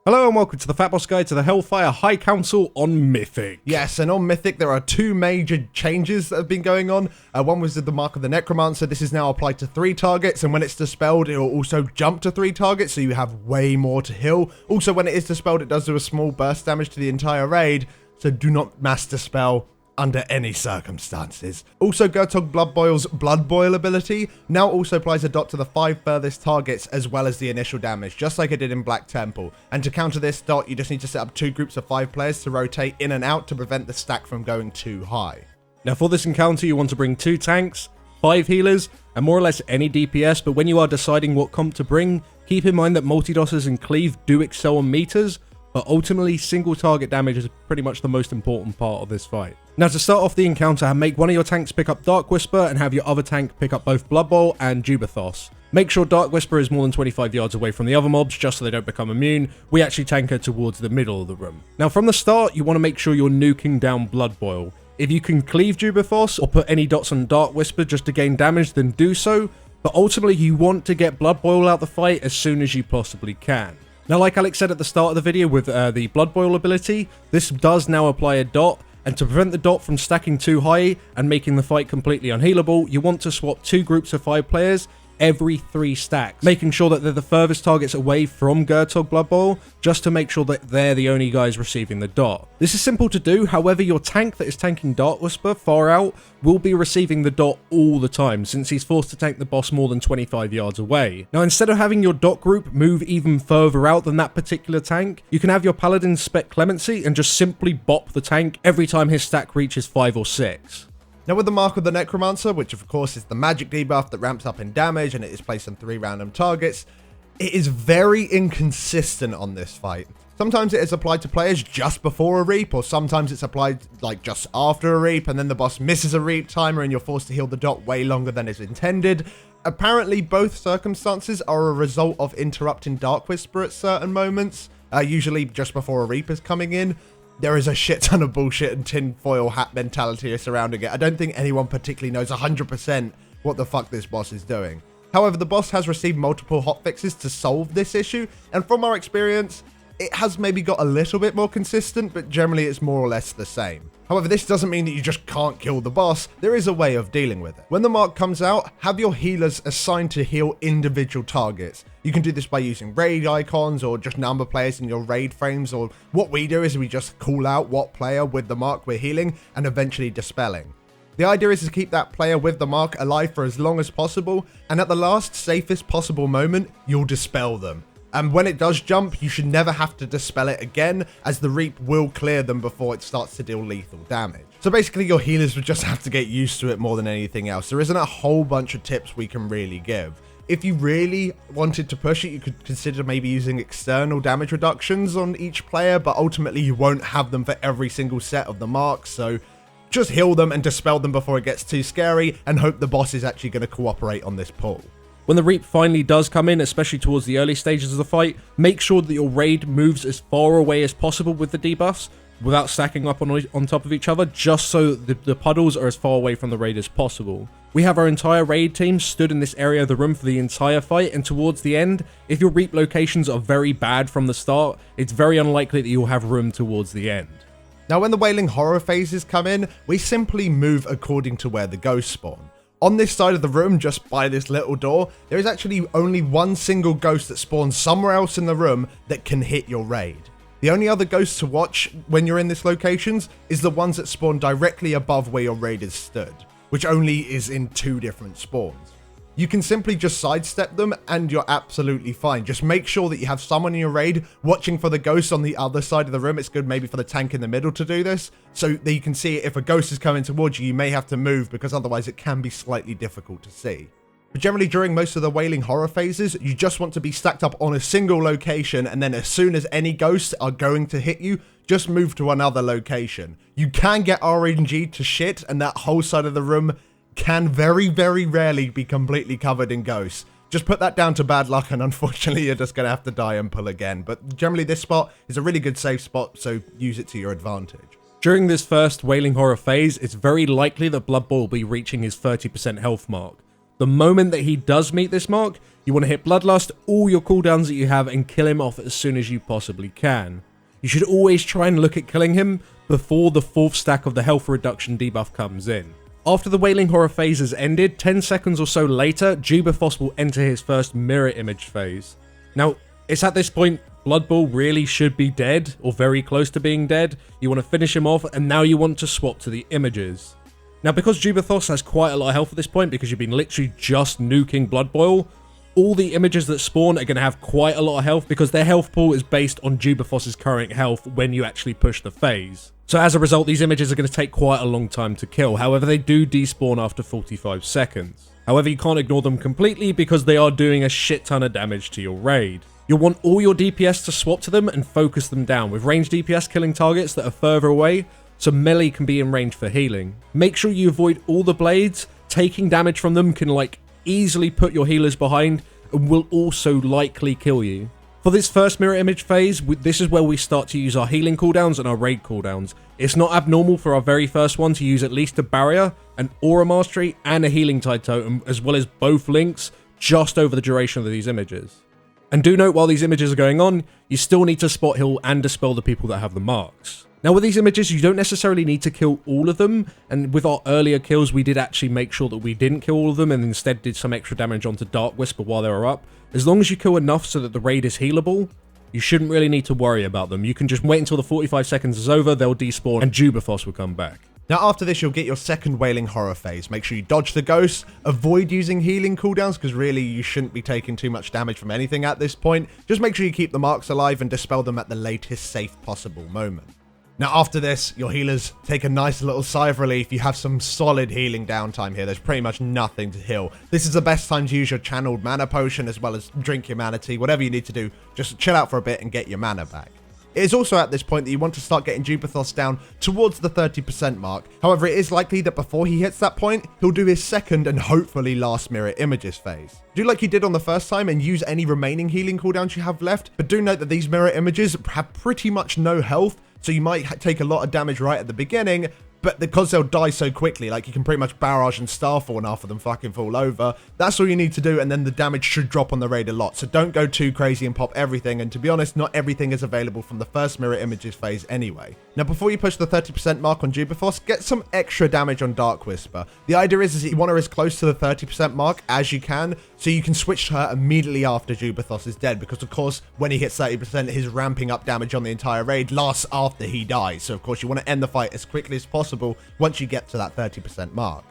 Hello and welcome to the FatBoss Guide to the Hellfire High Council on Mythic. Yes, and on Mythic there are two major changes that have been going on. One was the mark of the Necromancer. This is now applied to 3 targets, and when it's dispelled it will also jump to 3 targets, so you have way more to heal. Also, when it is dispelled it does do a small burst damage to the entire raid, so do not mass dispel under any circumstances. Also, xhul'horac Bloodboil's Bloodboil ability now also applies a dot to the 5 furthest targets as well as the initial damage, just like it did in Black Temple. And to counter this dot, you just need to set up 2 groups of 5 players to rotate in and out to prevent the stack from going too high. Now for this encounter you want to bring 2 tanks, 5 healers, and more or less any DPS, but when you are deciding what comp to bring, keep in mind that multi-dossers and cleave do excel on meters, but ultimately single target damage is pretty much the most important part of this fight. Now to start off the encounter, make one of your tanks pick up Dark Whisper and have your other tank pick up both Bloodboil and xhul'horac. Make sure Dark Whisper is more than 25 yards away from the other mobs just so they don't become immune. We actually tank her towards the middle of the room. Now from the start, you want to make sure you're nuking down Bloodboil. If you can cleave xhul'horac or put any dots on Dark Whisper just to gain damage, then do so, but ultimately you want to get Bloodboil out the fight as soon as you possibly can. Now, like Alex said at the start of the video with the Bloodboil ability, this does now apply a dot, and to prevent the dot from stacking too high and making the fight completely unhealable, you want to swap 2 groups of 5 players every 3 stacks, making sure that they're the furthest targets away from xhul'horac Bloodboil, just to make sure that they're the only guys receiving the dot. This is simple to do, however your tank that is tanking Dark Whisper far out will be receiving the dot all the time, since he's forced to tank the boss more than 25 yards away. Now instead of having your dot group move even further out than that particular tank, you can have your paladin spec Clemency and just simply bop the tank every time his stack reaches 5 or 6. Now with the mark of the Necromancer, which of course is the magic debuff that ramps up in damage and it is placed on 3 random targets, it is very inconsistent on this fight. Sometimes it is applied to players just before a reap, or sometimes it's applied like just after a reap and then the boss misses a reap timer and you're forced to heal the dot way longer than is intended. Apparently both circumstances are a result of interrupting Dark Whisper at certain moments, usually just before a reap is coming in. There is a shit ton of bullshit and tinfoil hat mentality surrounding it. I don't think anyone particularly knows 100% what the fuck this boss is doing. However, the boss has received multiple hotfixes to solve this issue, and from our experience, it has maybe got a little bit more consistent, but generally it's more or less the same. However, this doesn't mean that you just can't kill the boss. There is a way of dealing with it. When the mark comes out, have your healers assigned to heal individual targets. You can do this by using raid icons or just number players in your raid frames, or what we do is we just call out what player with the mark we're healing and eventually dispelling. The idea is to keep that player with the mark alive for as long as possible, and at the last safest possible moment, you'll dispel them. And when it does jump, you should never have to dispel it again, as the reap will clear them before it starts to deal lethal damage. So basically your healers would just have to get used to it more than anything else. There isn't a whole bunch of tips we can really give. If you really wanted to push it, you could consider maybe using external damage reductions on each player, but ultimately you won't have them for every single set of the marks, so just heal them and dispel them before it gets too scary, and hope the boss is actually going to cooperate on this pull. When the reap finally does come in, especially towards the early stages of the fight, make sure that your raid moves as far away as possible with the debuffs without stacking up on top of each other, just so the puddles are as far away from the raid as possible. We have our entire raid team stood in this area of the room for the entire fight, and towards the end, if your reap locations are very bad from the start, it's very unlikely that you'll have room towards the end. Now when the Wailing Horror phases come in, we simply move according to where the ghosts spawn. On this side of the room, just by this little door, there is actually only one single ghost that spawns somewhere else in the room that can hit your raid. The only other ghosts to watch when you're in this locations is the ones that spawn directly above where your raid is stood, which only is in 2 different spawns. You can simply just sidestep them and you're absolutely fine. Just make sure that you have someone in your raid watching for the ghosts on the other side of the room. It's good maybe for the tank in the middle to do this, so that you can see if a ghost is coming towards you, you may have to move because otherwise it can be slightly difficult to see. But generally during most of the Wailing Horror phases, you just want to be stacked up on a single location, and then as soon as any ghosts are going to hit you, just move to another location. You can get RNG to shit, and that whole side of the room can very, very rarely be completely covered in ghosts. Just put that down to bad luck, and unfortunately you're just going to have to die and pull again. But generally this spot is a really good safe spot, so use it to your advantage. During this first Wailing Horror phase, it's very likely that Bloodboil will be reaching his 30% health mark. The moment that he does meet this mark, you want to hit Bloodlust, all your cooldowns that you have, and kill him off as soon as you possibly can. You should always try and look at killing him before the 4th stack of the health reduction debuff comes in. After the Wailing Horror phase has ended, 10 seconds or so later, xhul'horac will enter his first mirror image phase. Now, it's at this point, Bloodboil really should be dead, or very close to being dead. You want to finish him off, and now you want to swap to the images. Now, because xhul'horac has quite a lot of health at this point, because you've been literally just nuking Bloodboil, all the images that spawn are going to have quite a lot of health, because their health pool is based on xhul'horac's current health when you actually push the phase. So as a result, these images are going to take quite a long time to kill. However, they do despawn after 45 seconds. However, you can't ignore them completely because they are doing a shit ton of damage to your raid. You'll want all your DPS to swap to them and focus them down, with ranged DPS killing targets that are further away, so melee can be in range for healing. Make sure you avoid all the blades. Taking damage from them can easily put your healers behind and will also likely kill you. For this first mirror image phase, this is where we start to use our healing cooldowns and our raid cooldowns. It's not abnormal for our very first one to use at least a barrier, an aura mastery, and a healing tide totem, as well as both links, just over the duration of these images. And do note, while these images are going on, you still need to spot heal and dispel the people that have the marks. Now with these images, you don't necessarily need to kill all of them, and with our earlier kills, we did actually make sure that we didn't kill all of them and instead did some extra damage onto Dark Whisper while they were up. As long as you kill enough so that the raid is healable, you shouldn't really need to worry about them. You can just wait until the 45 seconds is over, they'll despawn, and xhul'horac will come back. Now after this, you'll get your second Wailing Horror phase. Make sure you dodge the ghosts, avoid using healing cooldowns, because really you shouldn't be taking too much damage from anything at this point. Just make sure you keep the marks alive and dispel them at the latest safe possible moment. Now after this, your healers take a nice little sigh of relief. You have some solid healing downtime here. There's pretty much nothing to heal. This is the best time to use your channeled mana potion, as well as drink your mana tea. Whatever you need to do, just chill out for a bit and get your mana back. It is also at this point that you want to start getting xhul'horac down towards the 30% mark. However, it is likely that before he hits that point, he'll do his second and hopefully last mirror images phase. Do like you did on the first time and use any remaining healing cooldowns you have left, but do note that these mirror images have pretty much no health, so you might take a lot of damage right at the beginning, but because they'll die so quickly, you can pretty much barrage and starfall after them fucking fall over. That's all you need to do, and then the damage should drop on the raid a lot. So don't go too crazy and pop everything, and to be honest, not everything is available from the first mirror images phase anyway. Now before you push the 30% mark on xhul'horac, get some extra damage on Dark Whisper. The idea is that you want her as close to the 30% mark as you can, so you can switch to her immediately after xhul'horac is dead, because of course when he hits 30%, his ramping up damage on the entire raid lasts after he dies. So of course you want to end the fight as quickly as possible once you get to that 30% mark.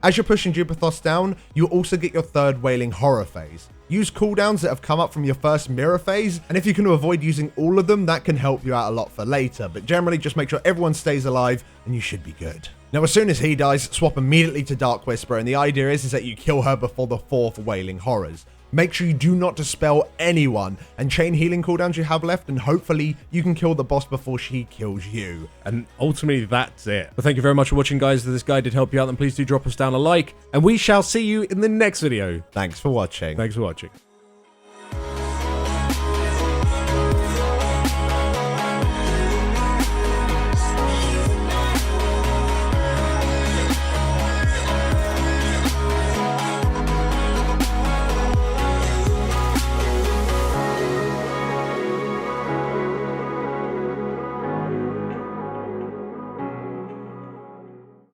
As you're pushing xhul'horac down, you'll also get your third Wailing Horror phase. Use cooldowns that have come up from your first mirror phase, and if you can avoid using all of them, that can help you out a lot for later, but generally just make sure everyone stays alive and you should be good. Now as soon as he dies, swap immediately to Dark Whisper, and the idea is that you kill her before the 4th Wailing Horrors. Make sure you do not dispel anyone, and chain healing cooldowns you have left, and hopefully you can kill the boss before she kills you. And ultimately that's it. But thank you very much for watching, guys. If this guide did help you out, then please do drop us down a like, and we shall see you in the next video. Thanks for watching. Thanks for watching.